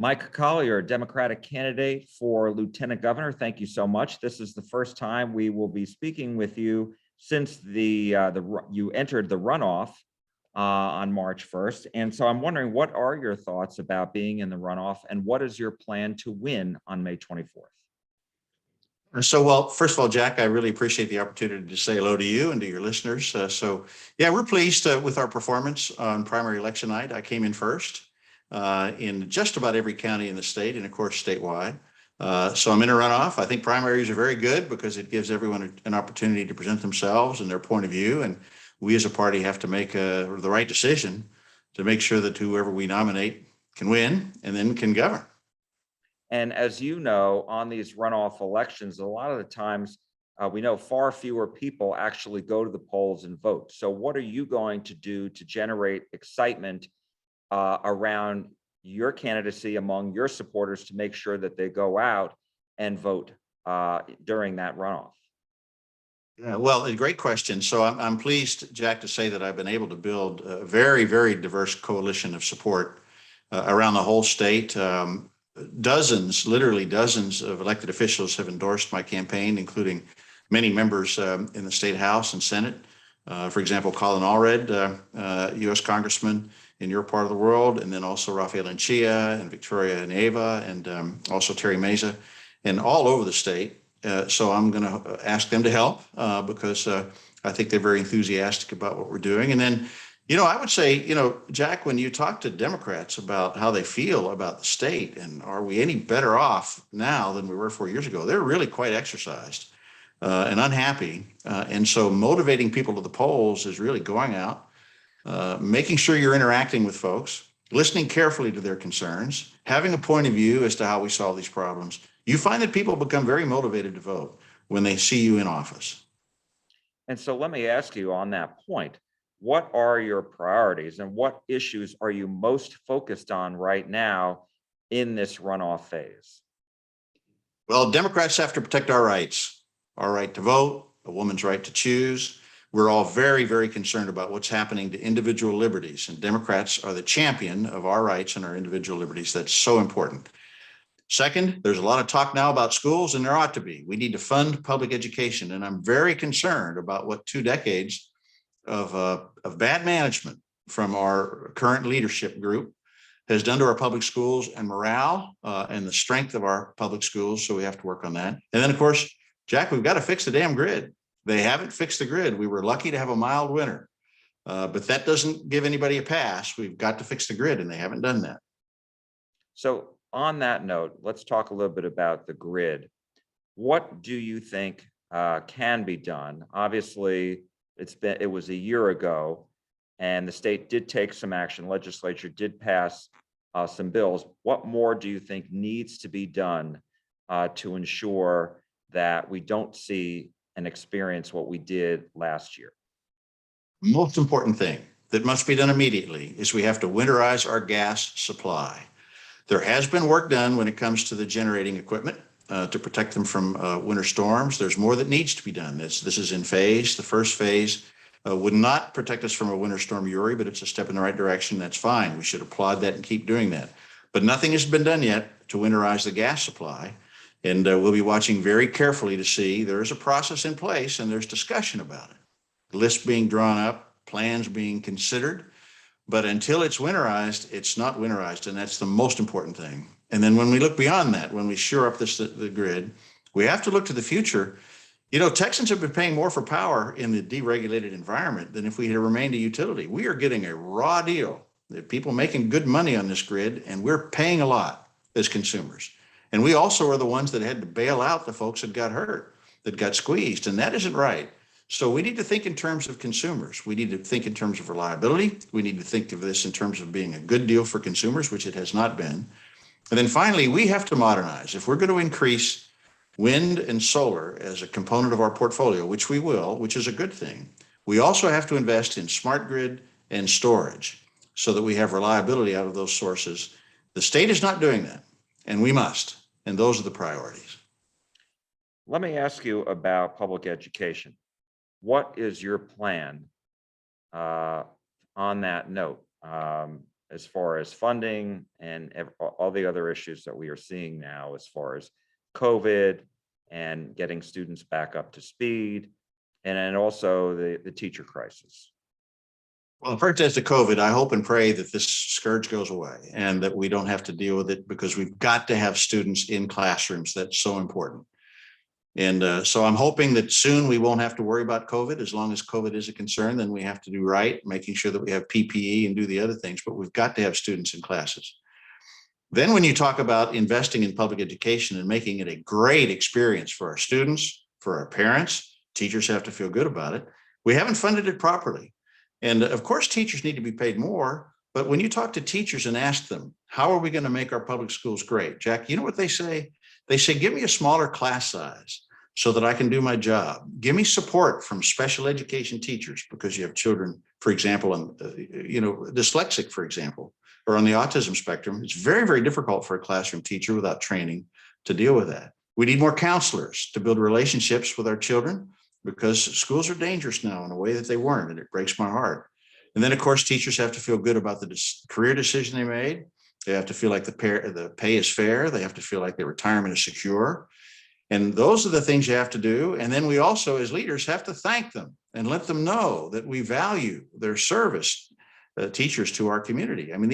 Mike Collier, Democratic candidate for Lieutenant Governor. Thank you so much. This is the first time we will be speaking with you since you entered the runoff on March 1st. And so I'm wondering, what are your thoughts about being in the runoff, and what is your plan to win on May 24th? Well, first of all, Jack, I really appreciate the opportunity to say hello to you and to your listeners. Yeah, we're pleased with our performance on primary election night. I came in first in just about every county in the state, and of course statewide. So I'm in a runoff. I think primaries are very good because it gives everyone an opportunity to present themselves and their point of view. And we as a party have to make the right decision to make sure that whoever we nominate can win and then can govern. And as you know, on these runoff elections, a lot of the times we know far fewer people actually go to the polls and vote. So what are you going to do to generate excitement around your candidacy among your supporters to make sure that they go out and vote during that runoff? Yeah, well, a great question. So I'm pleased, Jack, to say that I've been able to build a very, very diverse coalition of support around the whole state. Dozens, literally dozens of elected officials have endorsed my campaign, including many members in the state House and Senate. For example, Colin Allred, U.S. Congressman in your part of the world, and then also Rafael Anchia and Victoria Neva, and also Terry Meza, and all over the state. So I'm going to ask them to help because I think they're very enthusiastic about what we're doing. And then, I would say, Jack, when you talk to Democrats about how they feel about the state and are we any better off now than we were 4 years ago, they're really quite exercised and unhappy. And so motivating people to the polls is really going out, making sure you're interacting with folks, listening carefully to their concerns, having a point of view as to how we solve these problems. You find that people become very motivated to vote when they see you in office. And so let me ask you on that point, what are your priorities and what issues are you most focused on right now in this runoff phase? Well, Democrats have to protect our rights, our right to vote, a woman's right to choose. We're all very, very concerned about what's happening to individual liberties, and Democrats are the champion of our rights and our individual liberties. That's so important. Second, there's a lot of talk now about schools, and there ought to be. We need to fund public education, and I'm very concerned about what 2 decades of bad management from our current leadership group has done to our public schools and morale and the strength of our public schools. So we have to work on that. And then, of course, Jack, we've got to fix the damn grid. They haven't fixed the grid. We were lucky to have a mild winter, but that doesn't give anybody a pass. We've got to fix the grid, and they haven't done that. So on that note, let's talk a little bit about the grid. What do you think can be done? Obviously, it was a year ago, and the state did take some action. Legislature did pass some bills. What more do you think needs to be done to ensure that we don't see and experience what we did last year? Most important thing that must be done immediately is we have to winterize our gas supply. There has been work done when it comes to the generating equipment to protect them from winter storms. There's more that needs to be done. This is in phase. The first phase would not protect us from a winter storm Uri, but it's a step in the right direction. That's fine. We should applaud that and keep doing that. But nothing has been done yet to winterize the gas supply. And we'll be watching very carefully to see there is a process in place and there's discussion about it. Lists being drawn up, plans being considered. But until it's winterized, it's not winterized. And that's the most important thing. And then when we look beyond that, when we shore up the grid, we have to look to the future. Texans have been paying more for power in the deregulated environment than if we had remained a utility. We are getting a raw deal. There are people making good money on this grid, and we're paying a lot as consumers. And we also are the ones that had to bail out the folks that got hurt, that got squeezed, and that isn't right. So we need to think in terms of consumers. We need to think in terms of reliability. We need to think of this in terms of being a good deal for consumers, which it has not been. And then finally, we have to modernize. If we're going to increase wind and solar as a component of our portfolio, which we will, which is a good thing, we also have to invest in smart grid and storage so that we have reliability out of those sources. The state is not doing that, and we must. And those are the priorities. Let me ask you about public education. What is your plan on that note? as far as funding and all the other issues that we are seeing now as far as COVID and getting students back up to speed, and then also the teacher crisis. Well, first as to COVID, I hope and pray that this scourge goes away and that we don't have to deal with it, because we've got to have students in classrooms. That's so important. And so I'm hoping that soon we won't have to worry about COVID. As long as COVID is a concern, then we have to do right, making sure that we have PPE and do the other things, but we've got to have students in classes. Then when you talk about investing in public education and making it a great experience for our students, for our parents, teachers have to feel good about it. We haven't funded it properly. And of course, teachers need to be paid more. But when you talk to teachers and ask them, how are we going to make our public schools great? Jack, you know what they say? They say, give me a smaller class size so that I can do my job. Give me support from special education teachers, because you have children, for example, dyslexic, for example, or on the autism spectrum. It's very, very difficult for a classroom teacher without training to deal with that. We need more counselors to build relationships with our children, because schools are dangerous now in a way that they weren't, and it breaks my heart. And then, of course, teachers have to feel good about the career decision they made. They have to feel like the pay is fair. They have to feel like their retirement is secure. And those are the things you have to do. And then we also, as leaders, have to thank them and let them know that we value their service, teachers, to our community. I mean,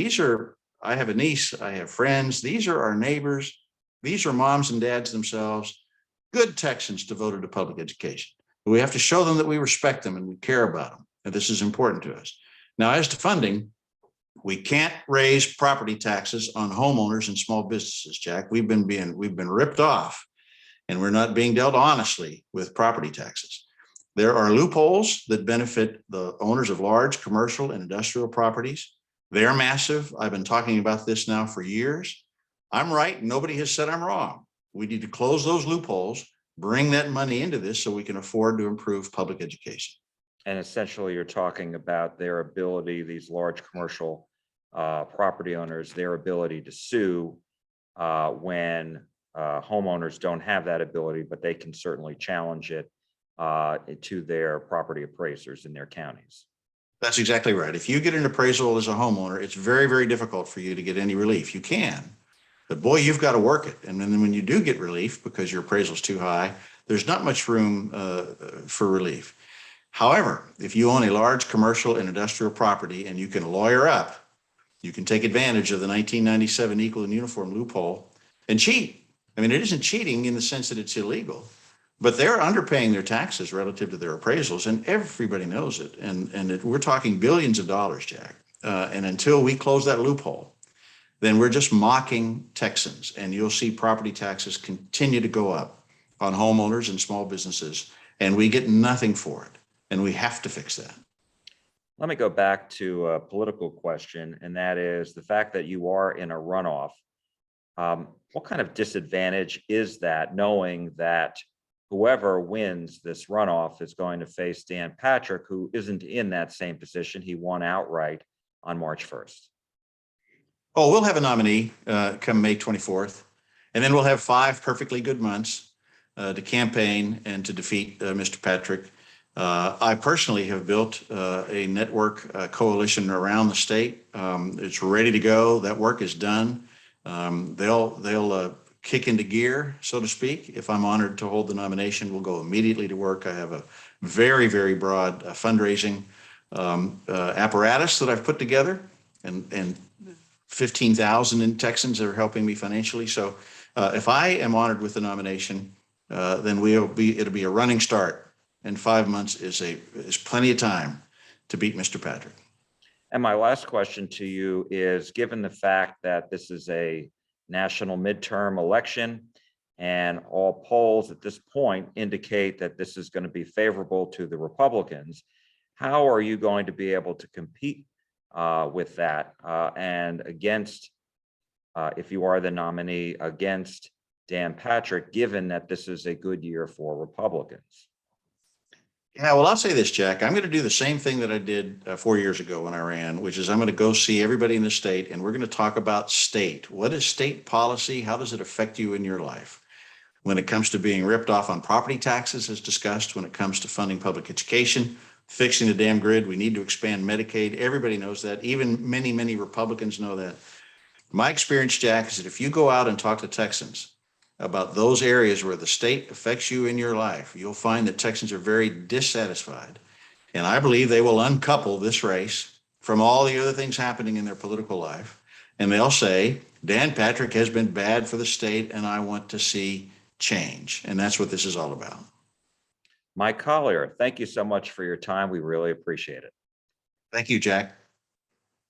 I have a niece, I have friends. These are our neighbors. These are moms and dads themselves, good Texans devoted to public education. We have to show them that we respect them and we care about them. And this is important to us. Now, as to funding, we can't raise property taxes on homeowners and small businesses, Jack. We've been ripped off, and we're not being dealt honestly with property taxes. There are loopholes that benefit the owners of large commercial and industrial properties. They're massive. I've been talking about this now for years. I'm right. Nobody has said I'm wrong. We need to close those loopholes, bring that money into this so we can afford to improve public education. And essentially, you're talking about their ability, these large commercial property owners, their ability to sue when homeowners don't have that ability, but they can certainly challenge it to their property appraisers in their counties. That's exactly right. If you get an appraisal as a homeowner, it's very, very difficult for you to get any relief. You can, but boy, you've got to work it. And then when you do get relief because your appraisal is too high, there's not much room for relief. However, if you own a large commercial and industrial property and you can lawyer up, you can take advantage of the 1997 equal and uniform loophole and cheat. I mean, it isn't cheating in the sense that it's illegal, but they're underpaying their taxes relative to their appraisals, and everybody knows it. And we're talking billions of dollars, Jack. And until we close that loophole, then we're just mocking Texans, and you'll see property taxes continue to go up on homeowners and small businesses, and we get nothing for it. And we have to fix that. Let me go back to a political question, and that is the fact that you are in a runoff. What kind of disadvantage is that, knowing that whoever wins this runoff is going to face Dan Patrick, who isn't in that same position? He won outright on March 1st. Oh, we'll have a nominee come May 24th, and then we'll have 5 perfectly good months to campaign and to defeat Mr. Patrick. I personally have built a network coalition around the state. It's ready to go. That work is done. They'll kick into gear, so to speak. If I'm honored to hold the nomination, we'll go immediately to work. I have a very, very broad fundraising apparatus that I've put together, and 15,000 Texans are helping me financially. So if I am honored with the nomination, then it'll be a running start. And 5 months is plenty of time to beat Mr. Patrick. And my last question to you is, given the fact that this is a national midterm election and all polls at this point indicate that this is going to be favorable to the Republicans, how are you going to be able to compete with that and against, if you are the nominee, against Dan Patrick, given that this is a good year for Republicans? Yeah, well, I'll say this, Jack. I'm going to do the same thing that I did 4 years ago when I ran, which is I'm going to go see everybody in the state, and we're going to talk about state. What is state policy? How does it affect you in your life? When it comes to being ripped off on property taxes, as discussed, when it comes to funding public education, fixing the damn grid. We need to expand Medicaid. Everybody knows that. Even many, many Republicans know that. My experience, Jack, is that if you go out and talk to Texans about those areas where the state affects you in your life, you'll find that Texans are very dissatisfied. And I believe they will uncouple this race from all the other things happening in their political life. And they'll say, Dan Patrick has been bad for the state, and I want to see change. And that's what this is all about. Mike Collier, thank you so much for your time. We really appreciate it. Thank you, Jack.